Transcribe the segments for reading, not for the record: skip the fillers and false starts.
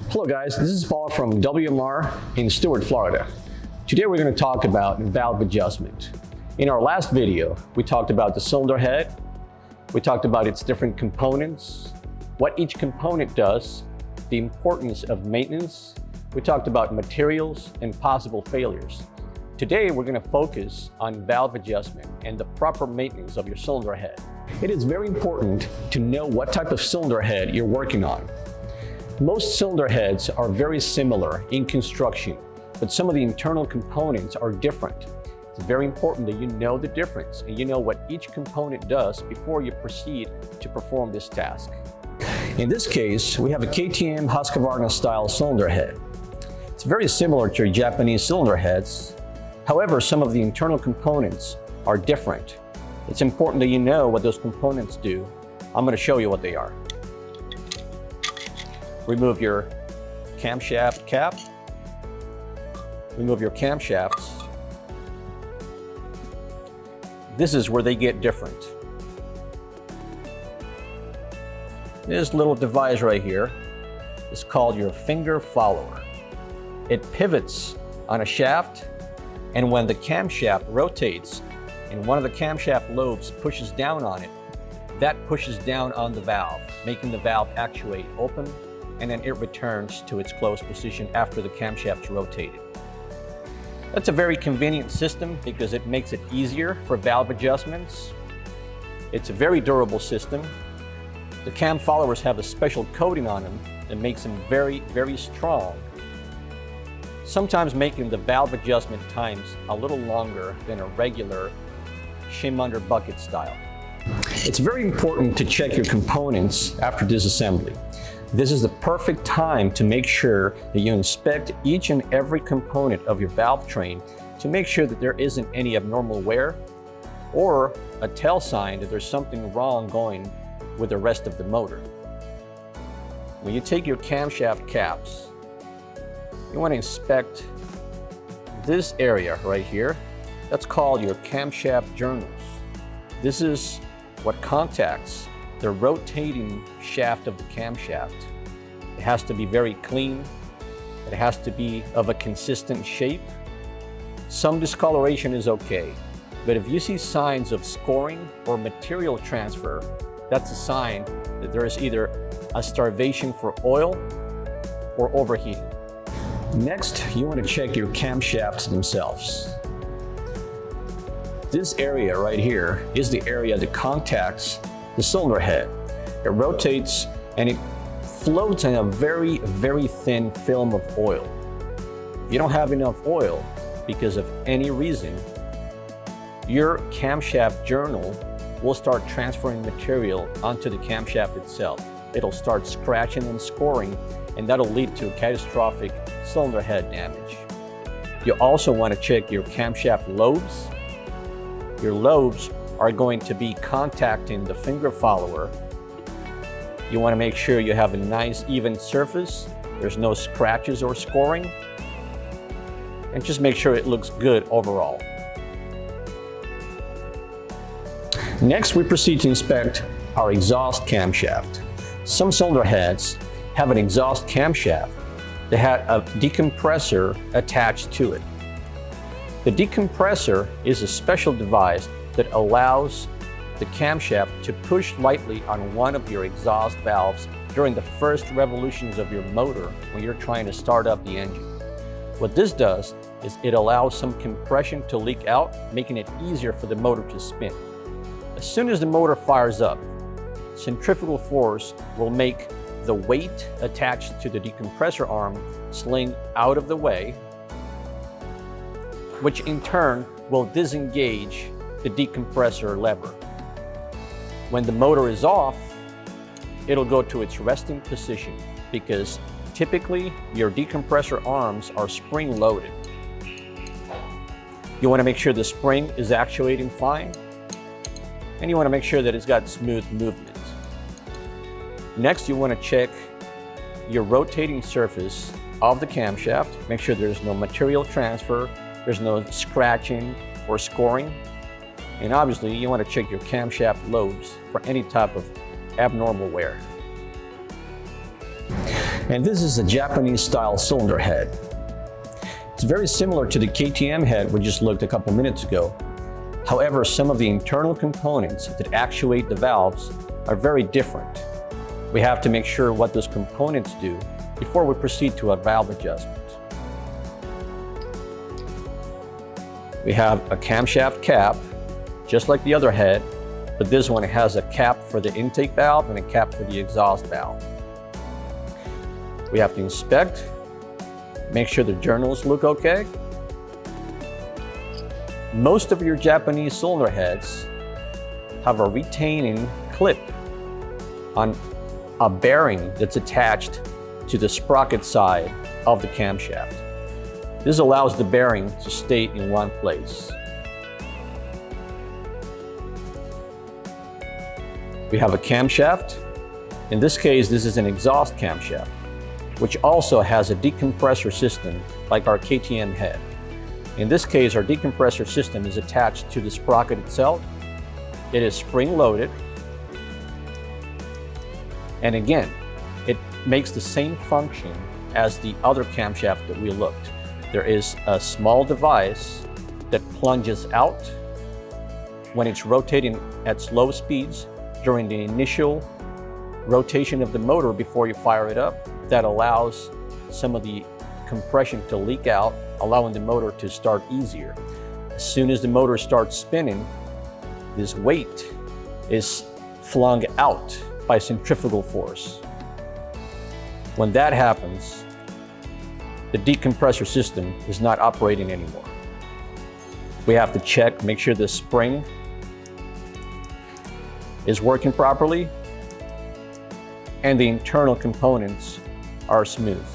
Hello guys, this is Paul from WMR in Stuart, Florida. Today we're going to talk about valve adjustment. In our last video, we talked about the cylinder head, we talked about its different components, what each component does, the importance of maintenance, we talked about materials and possible failures. Today we're going to focus on valve adjustment and the proper maintenance of your cylinder head. It is very important to know what type of cylinder head you're working on. Most cylinder heads are very similar in construction, but some of the internal components are different. It's very important that you know the difference and you know what each component does before you proceed to perform this task. In this case, we have a KTM Husqvarna style cylinder head. It's very similar to your Japanese cylinder heads. However, some of the internal components are different. It's important that you know what those components do. I'm going to show you what they are. Remove your camshaft cap. Remove your camshafts. This is where they get different. This little device right here is called your finger follower. It pivots on a shaft, and when the camshaft rotates and one of the camshaft lobes pushes down on it, that pushes down on the valve, making the valve actuate open, and then it returns to its closed position after the camshaft's rotated. That's a very convenient system because it makes it easier for valve adjustments. It's a very durable system. The cam followers have a special coating on them that makes them very, very strong, sometimes making the valve adjustment times a little longer than a regular shim under bucket style. It's very important to check your components after disassembly. This is the perfect time to make sure that you inspect each and every component of your valve train to make sure that there isn't any abnormal wear or a tell sign that there's something wrong going with the rest of the motor. When you take your camshaft caps, you want to inspect this area right here. That's called your camshaft journals. This is what contacts the rotating shaft of the camshaft. It has to be very clean. It has to be of a consistent shape. Some discoloration is okay, but if you see signs of scoring or material transfer, that's a sign that there is either a starvation for oil or overheating. Next, you want to check your camshafts themselves. This area right here is the area that contacts the cylinder head. It rotates and it floats in a very, very thin film of oil. If you don't have enough oil because of any reason, your camshaft journal will start transferring material onto the camshaft itself. It'll start scratching and scoring, and that'll lead to catastrophic cylinder head damage. You also want to check your camshaft lobes. Your lobes are going to be contacting the finger follower. You want to make sure you have a nice even surface. There's no scratches or scoring. And just make sure it looks good overall. Next, we proceed to inspect our exhaust camshaft. Some cylinder heads have an exhaust camshaft that had a decompressor attached to it. The decompressor is a special device that allows the camshaft to push lightly on one of your exhaust valves during the first revolutions of your motor when you're trying to start up the engine. What this does is it allows some compression to leak out, making it easier for the motor to spin. As soon as the motor fires up, centrifugal force will make the weight attached to the decompressor arm sling out of the way, which in turn will disengage the decompressor lever. When the motor is off, it'll go to its resting position because typically your decompressor arms are spring loaded. You want to make sure the spring is actuating fine, and you want to make sure that it's got smooth movement. Next, you want to check your rotating surface of the camshaft. Make sure there's no material transfer There's no scratching or scoring. And obviously, you want to check your camshaft lobes for any type of abnormal wear. And this is a Japanese style cylinder head. It's very similar to the KTM head we just looked a couple minutes ago. However, some of the internal components that actuate the valves are very different. We have to make sure what those components do before we proceed to a valve adjustment. We have a camshaft cap, just like the other head, but this one has a cap for the intake valve and a cap for the exhaust valve. We have to inspect, make sure the journals look okay. Most of your Japanese cylinder heads have a retaining clip on a bearing that's attached to the sprocket side of the camshaft. This allows the bearing to stay in one place. We have a camshaft. In this case, this is an exhaust camshaft, which also has a decompressor system like our KTM head. In this case, our decompressor system is attached to the sprocket itself. It is spring-loaded. And again, it makes the same function as the other camshaft that we looked. There is a small device that plunges out when it's rotating at slow speeds during the initial rotation of the motor before you fire it up. That allows some of the compression to leak out, allowing the motor to start easier. As soon as the motor starts spinning, this weight is flung out by centrifugal force. When that happens, the decompressor system is not operating anymore. We have to check, make sure the spring is working properly and the internal components are smooth.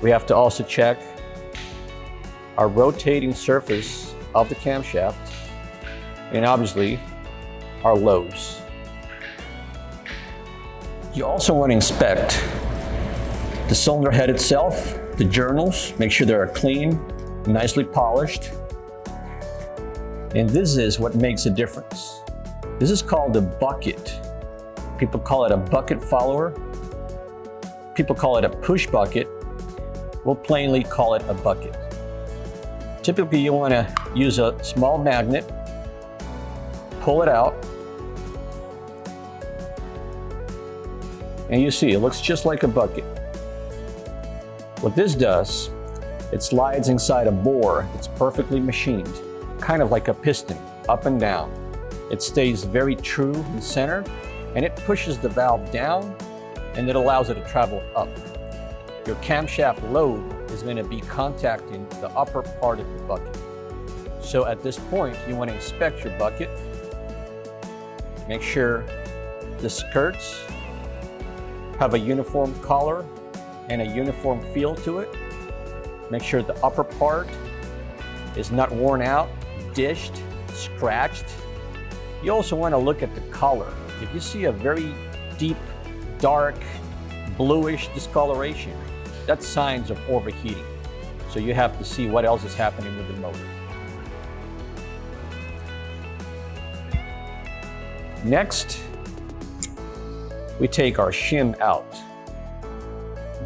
We have to also check our rotating surface of the camshaft and obviously our lobes. You also want to inspect the cylinder head itself, the journals, make sure they're clean, nicely polished. And this is what makes a difference. This is called a bucket. People call it a bucket follower. People call it a push bucket. We'll plainly call it a bucket. Typically, you want to use a small magnet, pull it out, and you see it looks just like a bucket. What this does, it slides inside a bore that's perfectly machined, kind of like a piston, up and down. It stays very true and centered, and it pushes the valve down, and it allows it to travel up. Your camshaft lobe is going to be contacting the upper part of the bucket. So at this point, you want to inspect your bucket. Make sure the skirts have a uniform color and a uniform feel to it. Make sure the upper part is not worn out, dished, scratched. You also want to look at the color. If you see a very deep, dark, bluish discoloration, that's signs of overheating. So you have to see what else is happening with the motor. Next, we take our shim out.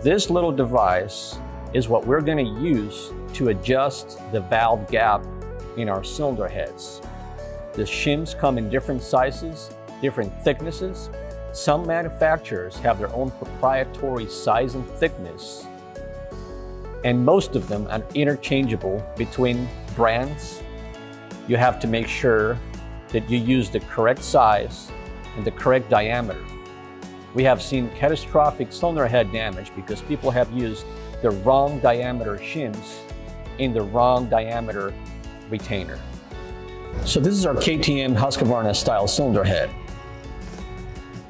This little device is what we're going to use to adjust the valve gap in our cylinder heads. The shims come in different sizes, different thicknesses. Some manufacturers have their own proprietary size and thickness, and most of them are interchangeable between brands. You have to make sure that you use the correct size and the correct diameter. We have seen catastrophic cylinder head damage because people have used the wrong diameter shims in the wrong diameter retainer. So this is our KTM Husqvarna style cylinder head.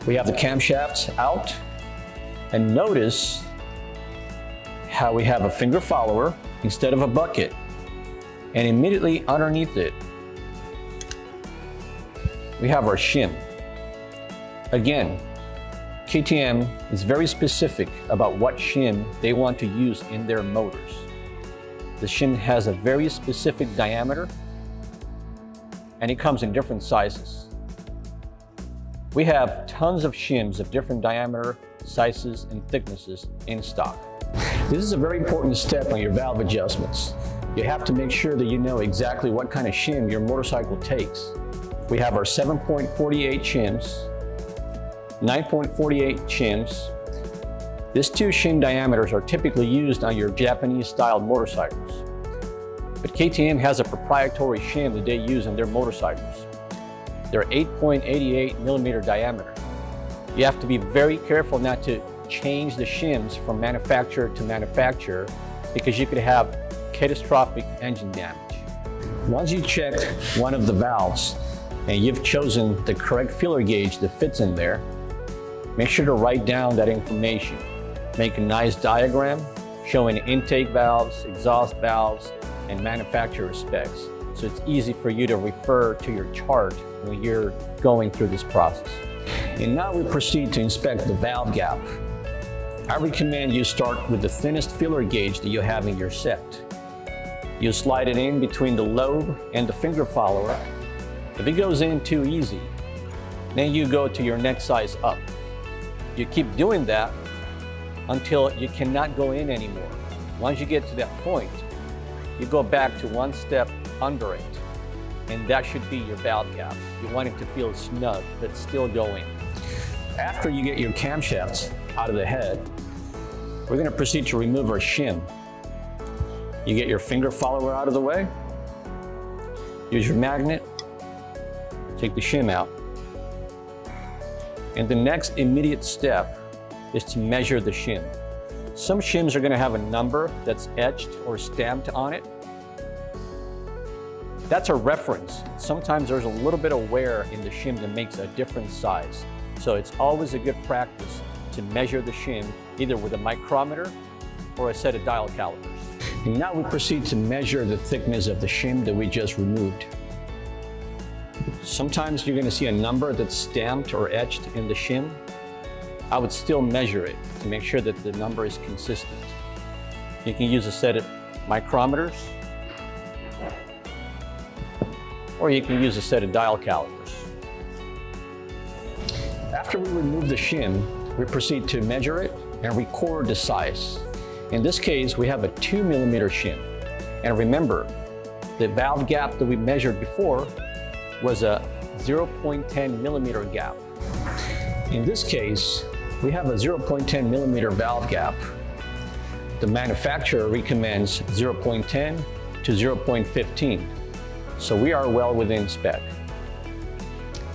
We have the camshafts out, and notice how we have a finger follower instead of a bucket, and immediately underneath it we have our shim. Again, KTM is very specific about what shim they want to use in their motors. The shim has a very specific diameter, and it comes in different sizes. We have tons of shims of different diameter, sizes, and thicknesses in stock. This is a very important step on your valve adjustments. You have to make sure that you know exactly what kind of shim your motorcycle takes. We have our 7.48 shims, 9.48 shims. These two shim diameters are typically used on your Japanese-style motorcycles. But KTM has a proprietary shim that they use on their motorcycles. They're 8.88 millimeter diameter. You have to be very careful not to change the shims from manufacturer to manufacturer because you could have catastrophic engine damage. Once you check one of the valves and you've chosen the correct filler gauge that fits in there, make sure to write down that information. Make a nice diagram showing intake valves, exhaust valves, and manufacturer specs. So it's easy for you to refer to your chart when you're going through this process. And now we proceed to inspect the valve gap. I recommend you start with the thinnest filler gauge that you have in your set. You slide it in between the lobe and the finger follower. If it goes in too easy, then you go to your next size up. You keep doing that until you cannot go in anymore. Once you get to that point, you go back to one step under it, and that should be your valve gap. You want it to feel snug, but still going. After you get your camshafts out of the head, we're going to proceed to remove our shim. You get your finger follower out of the way, use your magnet, take the shim out. And the next immediate step is to measure the shim. Some shims are going to have a number that's etched or stamped on it. That's a reference. Sometimes there's a little bit of wear in the shim that makes a different size. So it's always a good practice to measure the shim either with a micrometer or a set of dial calipers. And now we proceed to measure the thickness of the shim that we just removed. Sometimes you're going to see a number that's stamped or etched in the shim. I would still measure it to make sure that the number is consistent. You can use a set of micrometers, or you can use a set of dial calipers. After we remove the shim, we proceed to measure it and record the size. In this case, we have a 2 millimeter shim. And remember, the valve gap that we measured before was a 0.10 millimeter gap. In this case, we have a 0.10 millimeter valve gap. The manufacturer recommends 0.10 to 0.15. So we are well within spec.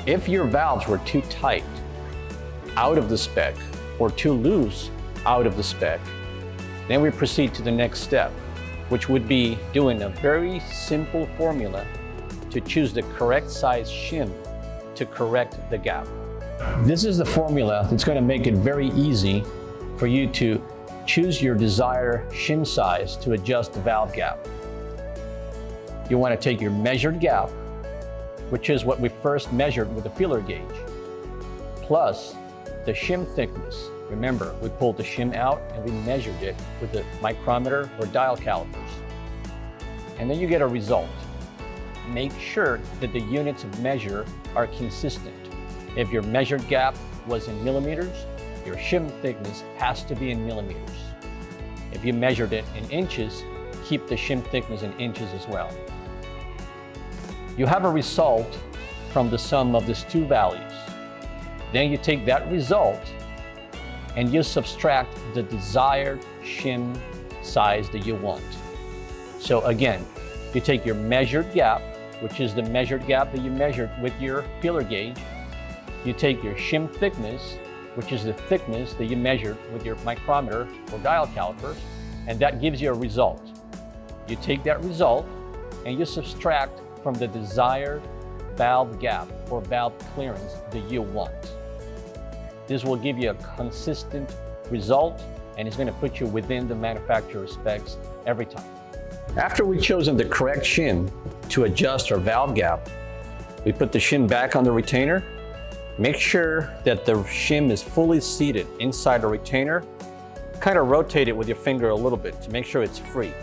If your valves were too tight out of the spec or too loose out of the spec, then we proceed to the next step, which would be doing a very simple formula to choose the correct size shim to correct the gap. This is the formula that's going to make it very easy for you to choose your desired shim size to adjust the valve gap. You want to take your measured gap, which is what we first measured with the feeler gauge, plus the shim thickness. Remember, we pulled the shim out and we measured it with the micrometer or dial calipers. And then you get a result. Make sure that the units of measure are consistent. If your measured gap was in millimeters, your shim thickness has to be in millimeters. If you measured it in inches, keep the shim thickness in inches as well. You have a result from the sum of these two values. Then you take that result and you subtract the desired shim size that you want. So again, you take your measured gap, which is the measured gap that you measured with your feeler gauge. You take your shim thickness, which is the thickness that you measured with your micrometer or dial calipers, and that gives you a result. You take that result and you subtract from the desired valve gap or valve clearance that you want. This will give you a consistent result and it's going to put you within the manufacturer specs every time. After we've chosen the correct shim to adjust our valve gap, we put the shim back on the retainer. Make sure that the shim is fully seated inside the retainer. Kind of rotate it with your finger a little bit to make sure it's free.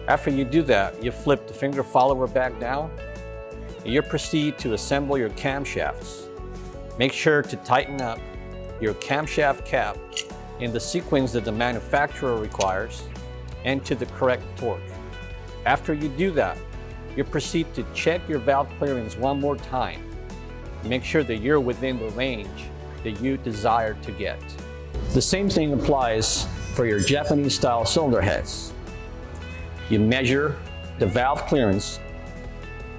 After you do that, you flip the finger follower back down and you proceed to assemble your camshafts. Make sure to tighten up your camshaft cap in the sequence that the manufacturer requires and to the correct torque. After you do that, you proceed to check your valve clearance one more time. Make sure that you're within the range that you desire to get. The same thing applies for your Japanese style cylinder heads. You measure the valve clearance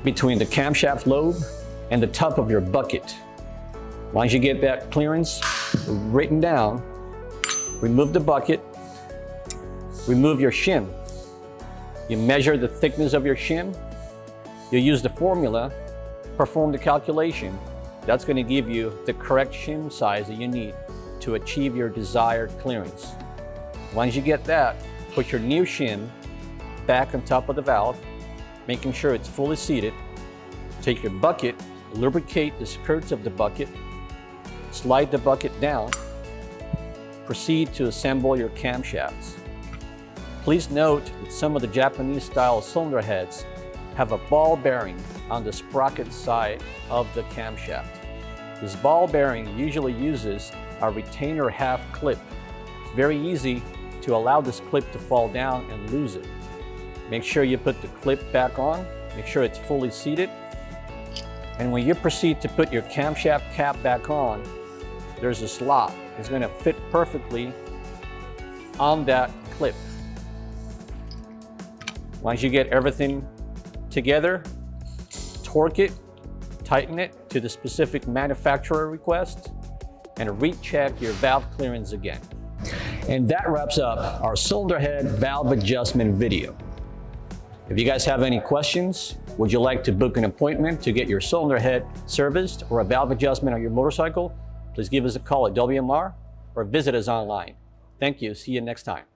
between the camshaft lobe and the top of your bucket. Once you get that clearance written down, remove the bucket, remove your shim. You measure the thickness of your shim. You use the formula, perform the calculation. That's going to give you the correct shim size that you need to achieve your desired clearance. Once you get that, put your new shim back on top of the valve, making sure it's fully seated. Take your bucket, lubricate the skirts of the bucket, slide the bucket down, proceed to assemble your camshafts. Please note that some of the Japanese style cylinder heads have a ball bearing on the sprocket side of the camshaft. This ball bearing usually uses a retainer half clip. It's very easy to allow this clip to fall down and lose it. Make sure you put the clip back on, make sure it's fully seated, and when you proceed to put your camshaft cap back on, there's a slot. It's going to fit perfectly on that clip. Once you get everything together, torque it, tighten it to the specific manufacturer request, and recheck your valve clearance again. And that wraps up our cylinder head valve adjustment video. If you guys have any questions, would you like to book an appointment to get your cylinder head serviced or a valve adjustment on your motorcycle? Please give us a call at WMR or visit us online. Thank you. See you next time.